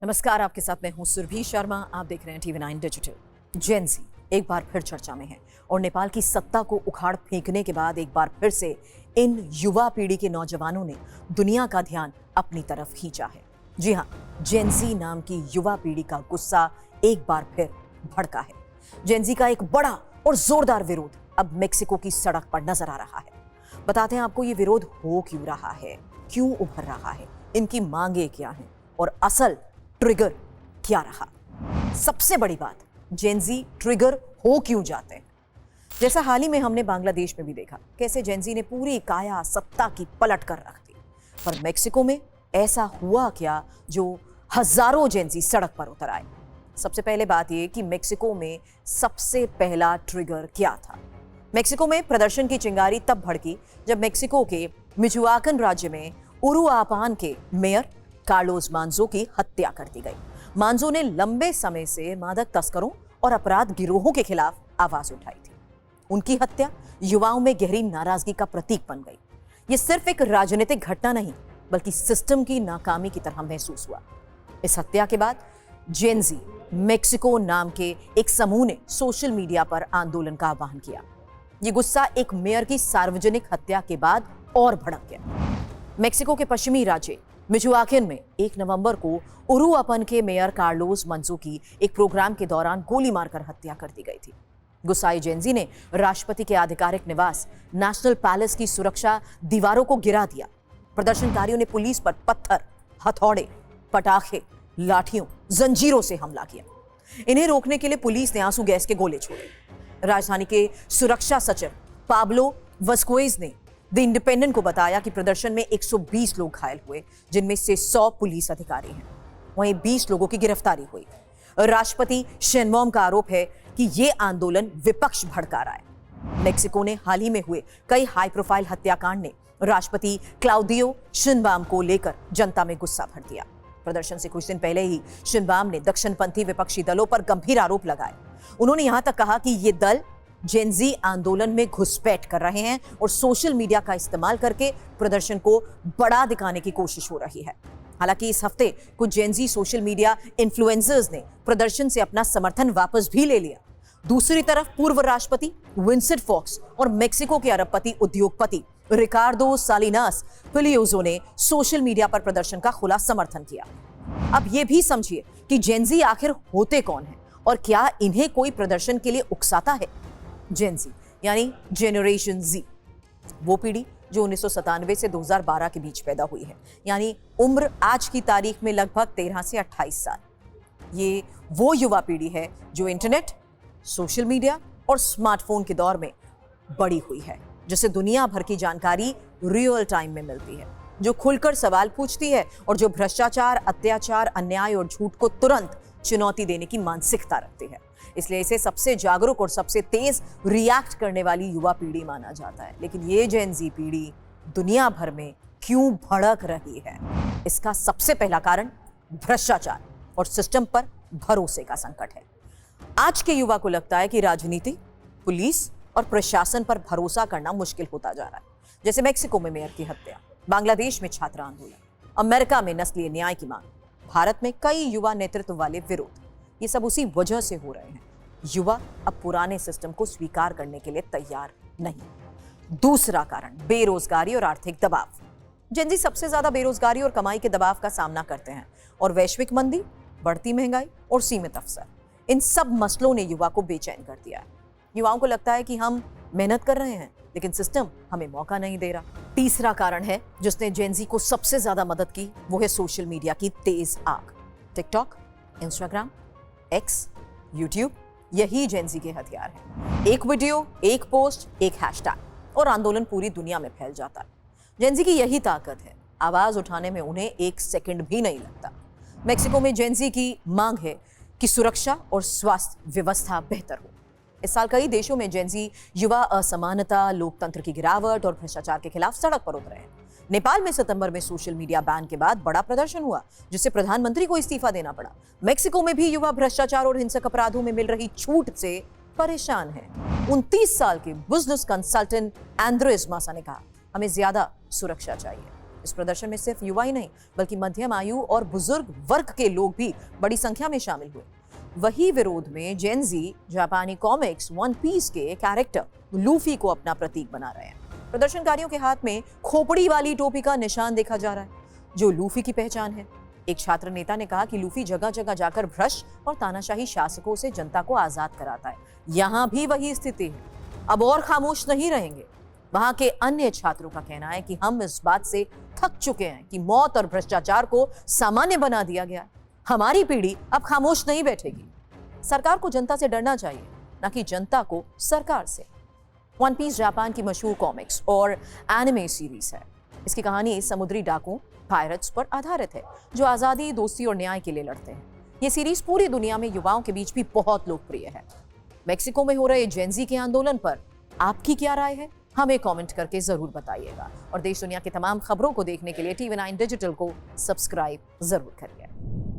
नमस्कार, आपके साथ मैं हूं सुरभि शर्मा। आप देख रहे हैं TV9 डिजिटल। जेन ज़ी एक बार फिर चर्चा में है और नेपाल की सत्ता को उखाड़ फेंकने के बाद एक बार फिर से इन युवा पीढ़ी के नौजवानों ने दुनिया का ध्यान अपनी तरफ खींचा है। जी हां, जेन ज़ी नाम की युवा पीढ़ी का गुस्सा एक बार फिर भड़का है। जेन ज़ी का एक बड़ा और जोरदार विरोध अब मेक्सिको की सड़क पर नजर आ रहा है। बताते हैं आपको ये विरोध हो क्यों रहा है, क्यों उभर रहा है, इनकी मांगे क्या हैं और असल ट्रिगर क्या रहा। सबसे बड़ी बात, जेन ज़ी ट्रिगर हो क्यों जाते हैं। जैसा हाल ही में हमने बांग्लादेश में भी देखा कैसे जेन ज़ी ने पूरी काया सत्ता की पलट कर रख दी, पर मेक्सिको में ऐसा हुआ क्या जो हजारों जेन ज़ी सड़क पर उतर आए। सबसे पहले बात यह कि मेक्सिको में सबसे पहला ट्रिगर क्या था। मेक्सिको में प्रदर्शन की चिंगारी तब भड़की जब मेक्सिको के मिचुआकन राज्य में उरुआपान के मेयर कार्लोस मांजो की हत्या कर दी गई। मांजो ने लंबे समय से मादक तस्करों और अपराध गिरोहों के खिलाफ आवाज उठाई थी। उनकी हत्या युवाओं में गहरी नाराजगी का प्रतीक बन गई। यह सिर्फ एक राजनीतिक घटना नहीं बल्कि सिस्टम की नाकामी की तरह महसूस हुआ। इस हत्या के बाद जेन ज़ी मेक्सिको नाम के एक समूह ने सोशल मीडिया पर आंदोलन का आह्वान किया। यह गुस्सा एक मेयर की सार्वजनिक हत्या के बाद और भड़क गया। मेक्सिको के पश्चिमी राज्य मिचुआकन में 1 नवंबर को उरुआपन के मेयर कार्लोस मंजो की एक प्रोग्राम के दौरान गोली मारकर हत्या कर दी गई थी। गुस्साई जेन ज़ी ने राष्ट्रपति के आधिकारिक निवास नेशनल पैलेस की सुरक्षा दीवारों को गिरा दिया। प्रदर्शनकारियों ने पुलिस पर पत्थर, हथौड़े, पटाखे, लाठियों, जंजीरों से हमला किया। इन्हें रोकने के लिए पुलिस ने आंसू गैस के गोले छोड़े। राजधानी के सुरक्षा सचिव पाब्लो वस्कोएज ने द इंडिपेंडेंट को बताया कि प्रदर्शन में 120 लोग घायल हुए, जिनमें से 100 पुलिस अधिकारी हैं। वहीं 20 लोगों की गिरफ्तारी हुई। राष्ट्रपति शेनवॉम का आरोप है कि ये आंदोलन विपक्ष भड़का रहा है। मेक्सिको ने हाल ही में हुए कई हाई प्रोफाइल हत्याकांड ने राष्ट्रपति क्लाउडियो शिनबाम को लेकर जनता में गुस्सा भर दिया। प्रदर्शन से कुछ दिन पहले ही शिनबाम ने दक्षिणपंथी विपक्षी दलों पर गंभीर आरोप लगाए। उन्होंने यहां तक कहा कि ये दल जेन ज़ी आंदोलन में घुसपैठ कर रहे हैं और सोशल मीडिया का इस्तेमाल करके प्रदर्शन को बड़ा दिखाने की कोशिश हो रही है। हालांकि इस हफ्ते कुछ जेन ज़ी सोशल मीडिया इन्फ्लुएंसर्स ने प्रदर्शन से अपना समर्थन वापस भी ले लिया। दूसरी तरफ पूर्व राष्ट्रपति विंसेंट फॉक्स और मेक्सिको के अरबपति उद्योगपति रिकार्डो सालिनास पिलियोजो ने सोशल मीडिया पर प्रदर्शन का खुला समर्थन किया। अब यह भी समझिए कि जेन ज़ी आखिर होते कौन है और क्या इन्हें कोई प्रदर्शन के लिए उकसाता है। जेन ज़ी यानी जेनरेशन ज़ी, वो पीढ़ी जो 1997 से 2012 के बीच पैदा हुई है, यानी उम्र आज की तारीख में लगभग 13 से 28 साल। ये वो युवा पीढ़ी है जो इंटरनेट, सोशल मीडिया और स्मार्टफोन के दौर में बड़ी हुई है, जिसे दुनिया भर की जानकारी रियल टाइम में मिलती है, जो खुलकर सवाल पूछती है और जो भ्रष्टाचार, अत्याचार, अन्याय और झूठ को तुरंत चुनौती देने की मानसिकता रखती है। इसलिए इसे सबसे जागरूक और सबसे तेज रिएक्ट करने वाली युवा पीढ़ी माना जाता है। लेकिन ये जेन ज़ी पीढ़ी दुनिया भर में क्यों भड़क रही है? इसका सबसे पहला कारण भ्रष्टाचार और सिस्टम पर भरोसे का संकट है। आज के युवा को लगता है कि राजनीति, पुलिस और प्रशासन पर भरोसा करना मुश्किल होता जा रहा है। जैसे मेक्सिको में मेयर की हत्या, बांग्लादेश में छात्र आंदोलन, अमेरिका में नस्लीय न्याय की मांग, भारत में कई युवा नेतृत्व वाले विरोध। ये सब उसी वजह से हो रहे हैं। युवा अब पुराने सिस्टम को स्वीकार करने के लिए तैयार नहीं। दूसरा कारण बेरोजगारी और आर्थिक दबाव। जेन ज़ी सबसे ज्यादा बेरोजगारी और कमाई के दबाव का सामना करते हैं और वैश्विक मंदी, बढ़ती महंगाई और सीमित अवसर, इन सब मसलों ने युवा को बेचैन कर दिया है। युवाओं को लगता है कि हम मेहनत कर रहे हैं लेकिन सिस्टम हमें मौका नहीं दे रहा। तीसरा कारण है जिसने जेन ज़ी को सबसे ज्यादा मदद की, वो है सोशल मीडिया की तेज आग। टिकटॉक, इंस्टाग्राम, एक्स, यूट्यूब, यही जेन ज़ी के हथियार हैं। एक वीडियो, एक पोस्ट, एक हैशटैग और आंदोलन पूरी दुनिया में फैल जाता है। जेन ज़ी की यही ताकत है, आवाज उठाने में उन्हें 1 सेकंड भी नहीं लगता। मेक्सिको में जेन ज़ी की मांग है कि सुरक्षा और स्वास्थ्य व्यवस्था बेहतर हो। इस साल कई देशों में जेन ज़ी युवा असमानता, लोकतंत्र की गिरावट और भ्रष्टाचार के खिलाफ सड़क पर उतरे हैं। नेपाल में सितंबर में सोशल मीडिया बैन के बाद बड़ा प्रदर्शन हुआ, जिससे प्रधानमंत्री को इस्तीफा देना पड़ा। मेक्सिको में भी युवा भ्रष्टाचार और हिंसक अपराधों में मिल रही छूट से परेशान हैं। 29 साल के बिजनेस कंसल्टेंट एंड्रेस मासा ने कहा, हमें ज्यादा सुरक्षा चाहिए। इस प्रदर्शन में सिर्फ युवा ही नहीं बल्कि मध्यम आयु और बुजुर्ग वर्ग के लोग भी बड़ी संख्या में शामिल हुए। वही विरोध में जेनजी जापानी कॉमिक्स वन पीस के कैरेक्टर लूफी को अपना प्रतीक बना रहे हैं। प्रदर्शनकारियों के हाथ में खोपड़ी वाली टोपी का निशान देखा जा रहा है, जो लूफी की पहचान है। एक छात्र नेता ने कहा कि लूफी जगह जगह जाकर भ्रष्ट और तानाशाही शासकों से जनता को आजाद कराता है। यहां भी वही स्थिति है, अब और खामोश नहीं रहेंगे। वहां के अन्य छात्रों का कहना है कि हम इस बात से थक चुके हैं कि मौत और भ्रष्टाचार को सामान्य बना दिया गया है। हमारी पीढ़ी अब खामोश नहीं बैठेगी। सरकार को जनता से डरना चाहिए, न कि जनता को सरकार से। वन पीस जापान की मशहूर कॉमिक्स और एनिमे सीरीज है। इसकी कहानी समुद्री डाकुओं पायरेट्स पर आधारित है, जो आजादी, दोस्ती और न्याय के लिए लड़ते हैं। ये सीरीज पूरी दुनिया में युवाओं के बीच भी बहुत लोकप्रिय है। मेक्सिको में हो रहे जेनजी के आंदोलन पर आपकी क्या राय है? हमें कमेंट करके जरूर बताइएगा। और देश दुनिया की तमाम खबरों को देखने के लिए TV9 डिजिटल को सब्सक्राइब जरूर करिए।